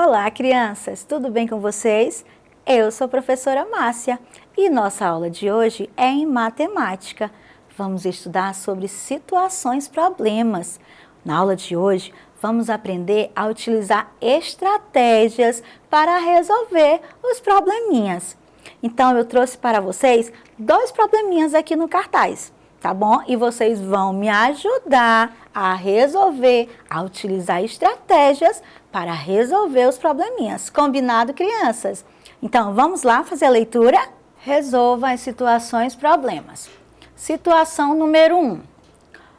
Olá, crianças! Tudo bem com vocês? Eu sou a professora Márcia e nossa aula de hoje é em matemática. Vamos estudar sobre situações-problemas. Na aula de hoje, vamos aprender a utilizar estratégias para resolver os probleminhas. Então, eu trouxe para vocês 2 probleminhas aqui no cartaz, tá bom? E vocês vão me ajudar a resolver, a utilizar estratégias para resolver os probleminhas. Combinado, crianças? Então, vamos lá fazer a leitura? Resolva as situações problemas. Situação número 1.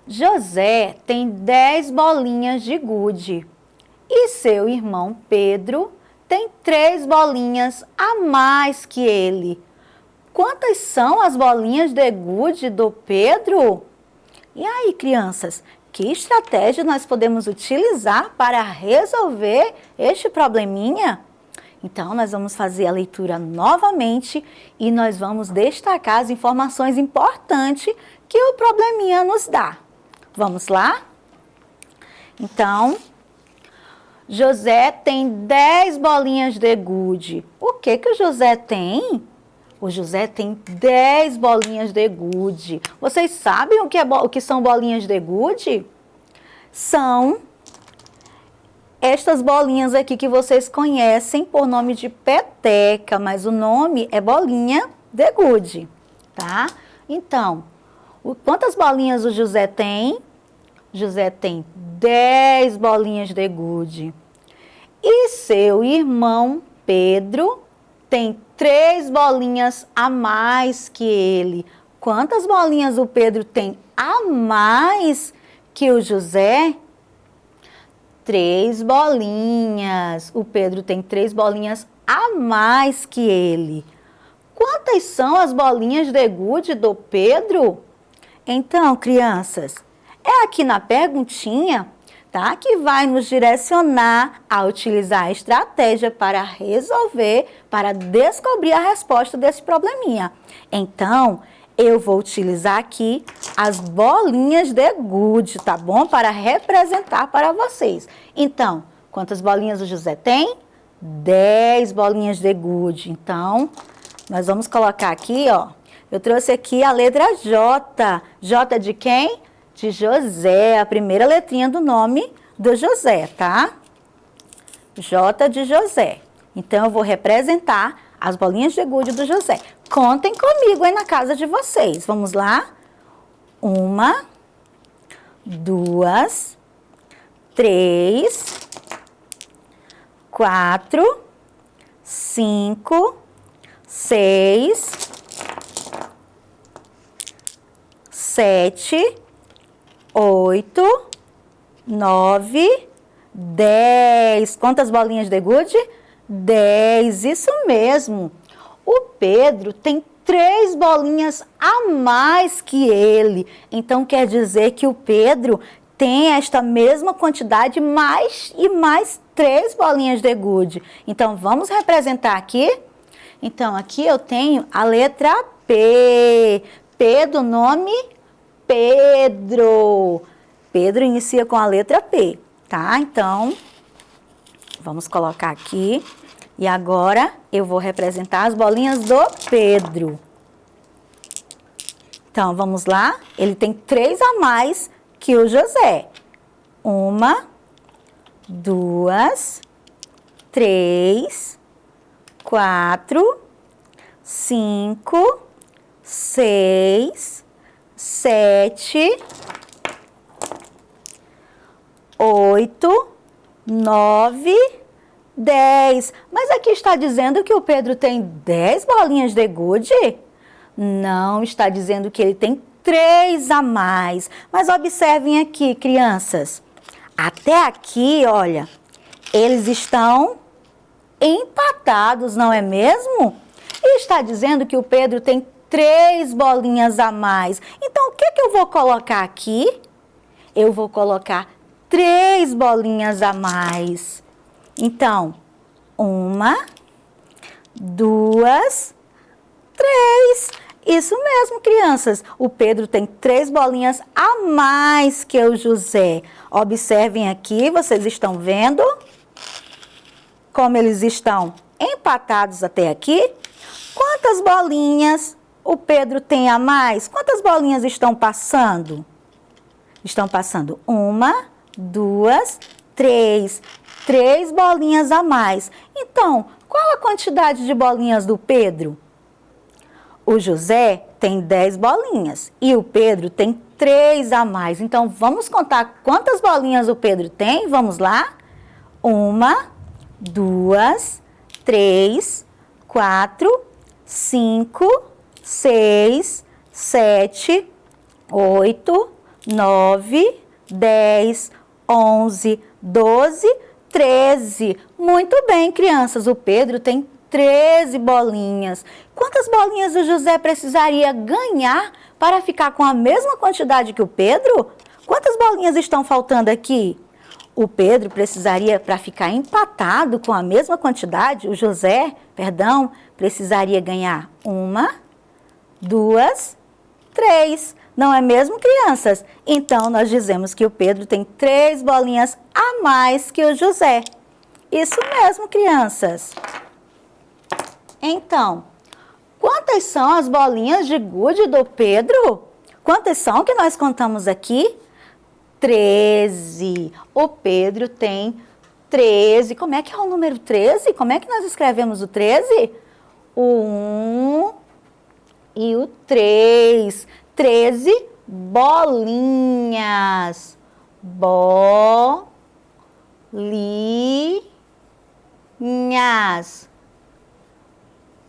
José tem 10 bolinhas de gude e seu irmão Pedro tem 3 bolinhas a mais que ele. Quantas são as bolinhas de gude do Pedro? E aí, crianças, que estratégia nós podemos utilizar para resolver este probleminha? Então, nós vamos fazer a leitura novamente e nós vamos destacar as informações importantes que o probleminha nos dá. Vamos lá? Então, José tem 10 bolinhas de gude. O que o José tem? O José tem 10 bolinhas de gude. Vocês sabem o que são bolinhas de gude? São estas bolinhas aqui que vocês conhecem por nome de peteca, mas o nome é bolinha de gude, tá? Então, quantas bolinhas o José tem? José tem 10 bolinhas de gude. E seu irmão Pedro tem 3 bolinhas a mais que ele. Quantas bolinhas o Pedro tem a mais que o José? 3 bolinhas. O Pedro tem 3 bolinhas a mais que ele. Quantas são as bolinhas de gude do Pedro? Então, crianças, é aqui na perguntinha, tá? Que vai nos direcionar a utilizar a estratégia para resolver, para descobrir a resposta desse probleminha. Então, eu vou utilizar aqui as bolinhas de gude, tá bom? Para representar para vocês. Então, quantas bolinhas o José tem? 10 bolinhas de gude. Então, nós vamos colocar aqui, ó. Eu trouxe aqui a letra J. J de quem? De José, a primeira letrinha do nome do José, tá? J de José. Então, eu vou representar as bolinhas de gude do José. Contem comigo aí na casa de vocês. Vamos lá? 1, 2, 3, 4, 5, 6, 7, 8, 9, 10. Quantas bolinhas de gude? 10, isso mesmo. O Pedro tem 3 bolinhas a mais que ele. Então, quer dizer que o Pedro tem esta mesma quantidade mais 3 bolinhas de gude. Então, vamos representar aqui? Então, aqui eu tenho a letra P. P do nome Pedro. Pedro inicia com a letra P, tá? Então, vamos colocar aqui. E agora, eu vou representar as bolinhas do Pedro. Então, vamos lá? Ele tem 3 a mais que o José. 1, 2, 3, 4, 5, 6, 7, 8, 9, 10. Mas aqui está dizendo que o Pedro tem 10 bolinhas de gude? Não, está dizendo que ele tem 3 a mais. Mas observem aqui, crianças. Até aqui, olha, eles estão empatados, não é mesmo? E está dizendo que o Pedro tem 3 bolinhas a mais. Então, o que eu vou colocar aqui? Eu vou colocar 3 bolinhas a mais. Então, 1, 2, 3. Isso mesmo, crianças. O Pedro tem 3 bolinhas a mais que o José. Observem aqui, vocês estão vendo? como eles estão empatados até aqui, quantas bolinhas o Pedro tem a mais? Quantas bolinhas estão passando? Estão passando 1, 2, 3. 3 bolinhas a mais. Então, qual a quantidade de bolinhas do Pedro? O José tem 10 bolinhas e o Pedro tem 3 a mais. Então, vamos contar quantas bolinhas o Pedro tem? Vamos lá? 1, 2, 3, 4, 5, 6, 7, 8, 9, 10, 11, 12, 13. Muito bem, crianças. O Pedro tem 13 bolinhas. Quantas bolinhas o José precisaria ganhar para ficar com a mesma quantidade que o Pedro? Quantas bolinhas estão faltando aqui? O Pedro precisaria, para ficar empatado com a mesma quantidade, o José, perdão, precisaria ganhar 1, 2, 3. Não é mesmo, crianças? Então, nós dizemos que o Pedro tem 3 bolinhas a mais que o José. Isso mesmo, crianças. Então, quantas são as bolinhas de gude do Pedro? Quantas são que nós contamos aqui? 13. O Pedro tem 13. Como é que é o número 13? Como é que nós escrevemos o 13? O 1 e o 3. 13 bolinhas. Bolinhas.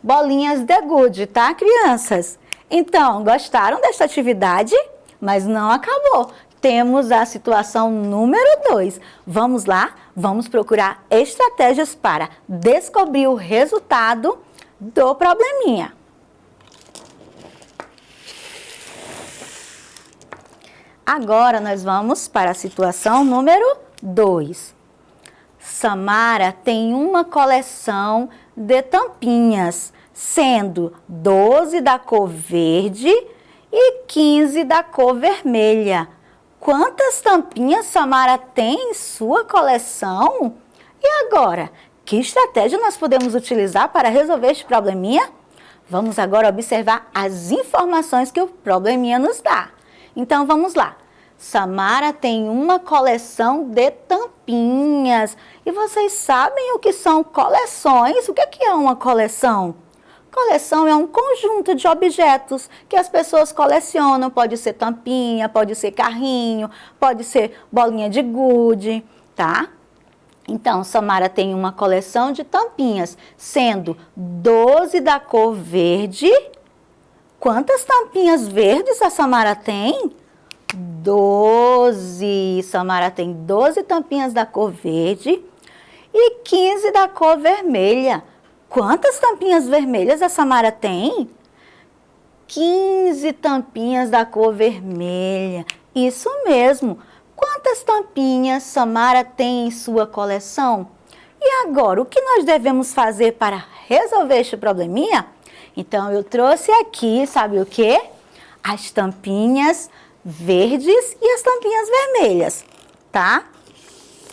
Bolinhas de gude, tá, crianças? Então, gostaram desta atividade? Mas não acabou. Temos a situação número 2. Vamos lá? Vamos procurar estratégias para descobrir o resultado do probleminha. Agora, nós vamos para a situação número 2. Samara tem uma coleção de tampinhas, sendo 12 da cor verde e 15 da cor vermelha. Quantas tampinhas Samara tem em sua coleção? E agora, que estratégia nós podemos utilizar para resolver este probleminha? Vamos agora observar as informações que o probleminha nos dá. Então, vamos lá. Samara tem uma coleção de tampinhas. E vocês sabem o que são coleções? O que é uma coleção? Coleção é um conjunto de objetos que as pessoas colecionam. Pode ser tampinha, pode ser carrinho, pode ser bolinha de gude, tá? Então, Samara tem uma coleção de tampinhas, sendo 12 da cor verde. Quantas tampinhas verdes a Samara tem? 12. Samara tem 12 tampinhas da cor verde e 15 da cor vermelha. Quantas tampinhas vermelhas a Samara tem? 15 tampinhas da cor vermelha. Isso mesmo. Quantas tampinhas Samara tem em sua coleção? E agora, o que nós devemos fazer para resolver este probleminha? Então, eu trouxe aqui, sabe o quê? As tampinhas verdes e as tampinhas vermelhas, tá?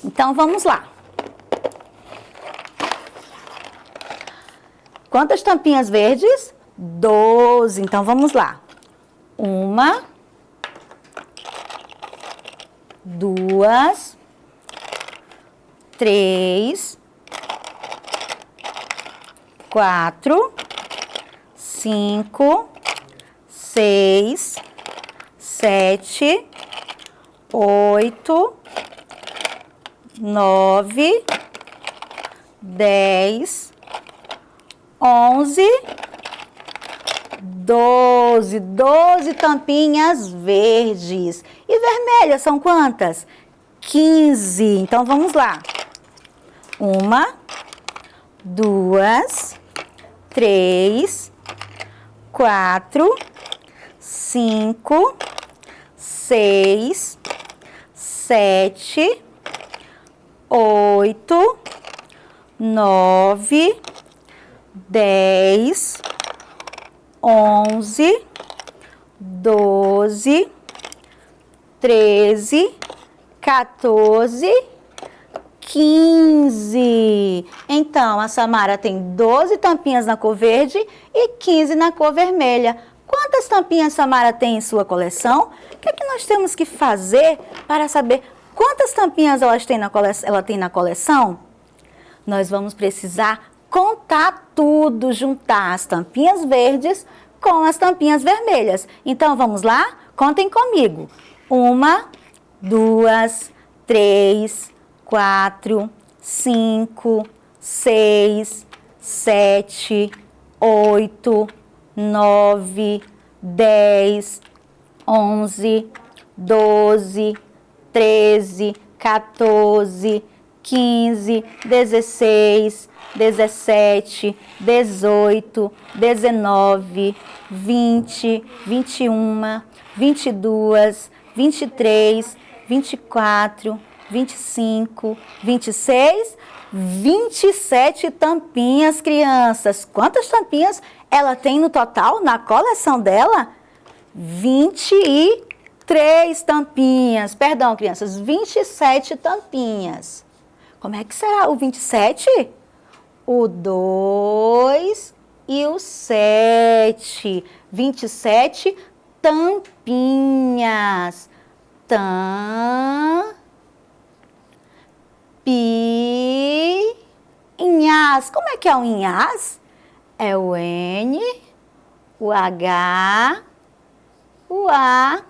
Então, vamos lá. Quantas tampinhas verdes? 12. Então, vamos lá. 1, 2, 3, 4, 5, 6, 7, 8, 9, 10, 11, 12. 12 tampinhas verdes. E vermelhas são quantas? 15. Então, vamos lá. 1, 2, 3, 4, 5, 6, 7, 8, 9, 10, 11, 12, 13, 14, 15. Então, a Samara tem 12 tampinhas na cor verde e 15 na cor vermelha. Quantas tampinhas Samara tem em sua coleção? O que é que nós temos que fazer para saber quantas tampinhas ela tem na coleção? Nós vamos precisar contar tudo, juntar as tampinhas verdes com as tampinhas vermelhas. Então, vamos lá? Contem comigo. 1, 2, 3, 4, 5, 6, 7, 8, 9, 10, 11, 12, 13, 14, 15, 16, 17, 18, 19, 20, 21, 22, 23, 24, 25, 26, 27 tampinhas, crianças. Quantas tampinhas ela tem no total, na coleção dela? 23 tampinhas. Perdão, crianças, 27 tampinhas. Como é que será o 27? O 2 e o 7. 27 tampinhas. Tampinhas. Como é que é o inhas? É o N, o H, o A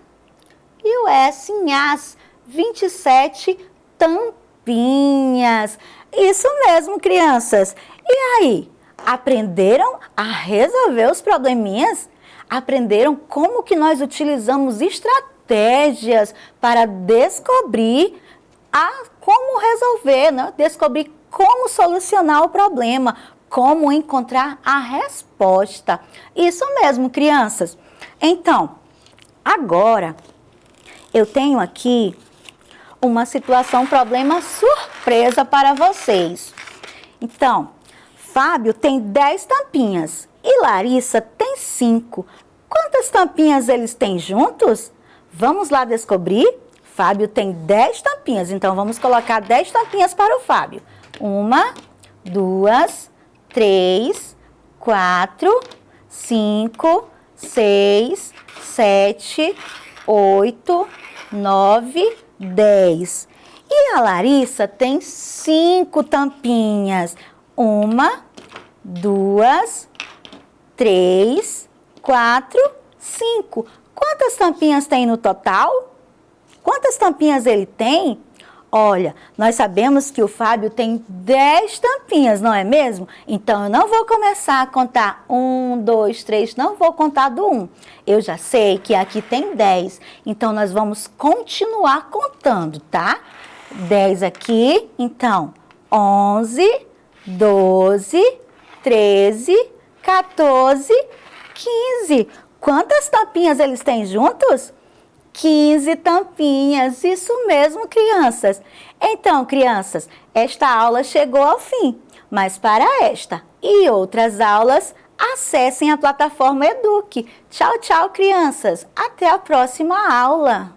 e o S. Inhas. 27 tampinhas. Isso mesmo, crianças. E aí, aprenderam a resolver os probleminhas? Aprenderam como que nós utilizamos estratégias para descobrir como resolver, né? Descobrir como solucionar o problema, como encontrar a resposta. Isso mesmo, crianças. Então, agora eu tenho aqui uma situação, problema surpresa para vocês. Então, Fábio tem 10 tampinhas e Larissa tem 5. Quantas tampinhas eles têm juntos? Vamos lá descobrir? Fábio tem 10 tampinhas, então vamos colocar 10 tampinhas para o Fábio. 1, 2, 3, 4, 5, 6, 7, 8, 9, 10. E a Larissa tem 5 tampinhas. 1, 2, 3, 4, 5. Quantas tampinhas tem no total? Quantas tampinhas ele tem? Olha, nós sabemos que o Fábio tem 10 tampinhas, não é mesmo? Então, eu não vou começar a contar 1, 2, 3, não vou contar do 1. Eu já sei que aqui tem 10, então nós vamos continuar contando, tá? 10 aqui, então 11, 12, 13, 14, 15. Quantas tampinhas eles têm juntos? 15 tampinhas, isso mesmo, crianças. Então, crianças, esta aula chegou ao fim, mas para esta e outras aulas, acessem a plataforma Eduque. Tchau, tchau, crianças. Até a próxima aula.